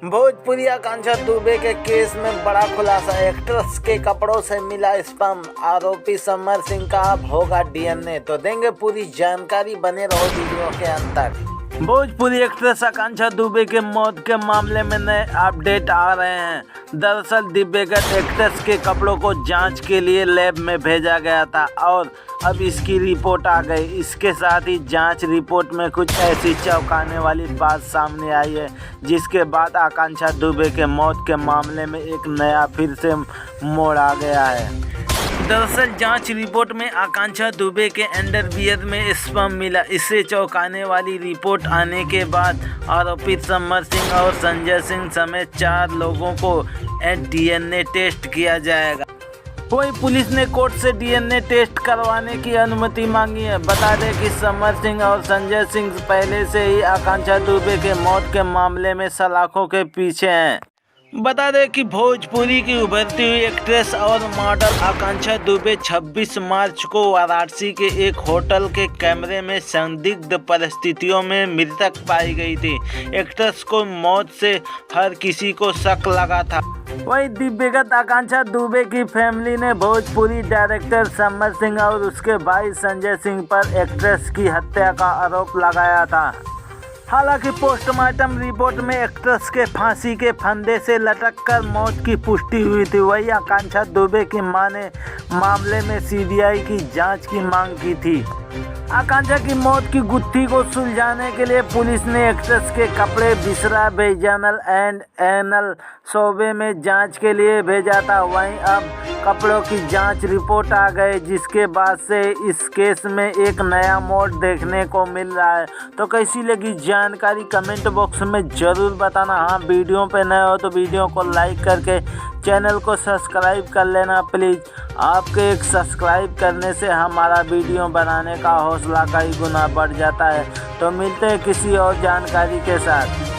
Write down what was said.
भोजपुरी आकांक्षा दुबे के केस में बड़ा खुलासा, एक्ट्रेस के कपड़ों से मिला स्पर्म, आरोपी समर सिंह का अब होगा डीएनए। तो देंगे पूरी जानकारी, बने रहो वीडियो के अंत तक। भोजपुरी एक्ट्रेस आकांक्षा दुबे के मौत के मामले में नए अपडेट आ रहे हैं। दरअसल दिव्यगत एक्ट्रेस के कपड़ों को जांच के लिए लैब में भेजा गया था और अब इसकी रिपोर्ट आ गई। इसके साथ ही जांच रिपोर्ट में कुछ ऐसी चौंकाने वाली बात सामने आई है, जिसके बाद आकांक्षा दुबे के मौत के मामले में एक नया फिर से मोड़ आ गया है। दरअसल जांच रिपोर्ट में आकांक्षा दुबे के अंडरवियर में स्पर्म मिला। इससे चौंकाने वाली रिपोर्ट आने के बाद आरोपित समर सिंह और संजय सिंह समेत 4 लोगों को डीएनए टेस्ट किया जाएगा। वहीं पुलिस ने कोर्ट से डीएनए टेस्ट करवाने की अनुमति मांगी है। बता दें कि समर सिंह और संजय सिंह पहले से ही आकांक्षा दुबे के मौत के मामले में सलाखों के पीछे हैं। बता दें कि भोजपुरी की उभरती हुई एक्ट्रेस और मॉडल आकांक्षा दुबे 26 मार्च को वाराणसी के एक होटल के कमरे में संदिग्ध परिस्थितियों में मृतक पाई गई थी। एक्ट्रेस को मौत से हर किसी को शक लगा था। वहीं दिव्यगत आकांक्षा दुबे की फैमिली ने भोजपुरी डायरेक्टर समर सिंह और उसके भाई संजय सिंह पर एक्ट्रेस की हत्या का आरोप लगाया था। हालांकि पोस्टमार्टम रिपोर्ट में एक्ट्रेस के फांसी के फंदे से लटककर मौत की पुष्टि हुई थी। वहीं आकांक्षा दुबे की मां ने मामले में सीबीआई की जांच की मांग की थी। आकांक्षा की मौत की गुत्थी को सुलझाने के लिए पुलिस ने एक्ट्रेस के कपड़े बिसरा वेजाइनल एंड एनल शोबे में जांच के लिए भेजा था। वहीं अब कपड़ों की जांच रिपोर्ट आ गई, जिसके बाद से इस केस में एक नया मोड़ देखने को मिल रहा है। तो कैसी लगी जानकारी कमेंट बॉक्स में ज़रूर बताना। हाँ, वीडियो पे नए हो तो वीडियो को लाइक करके चैनल को सब्सक्राइब कर लेना प्लीज़। आपके एक सब्सक्राइब करने से हमारा वीडियो बनाने का हौसला कई गुना बढ़ जाता है। तो मिलते हैं किसी और जानकारी के साथ।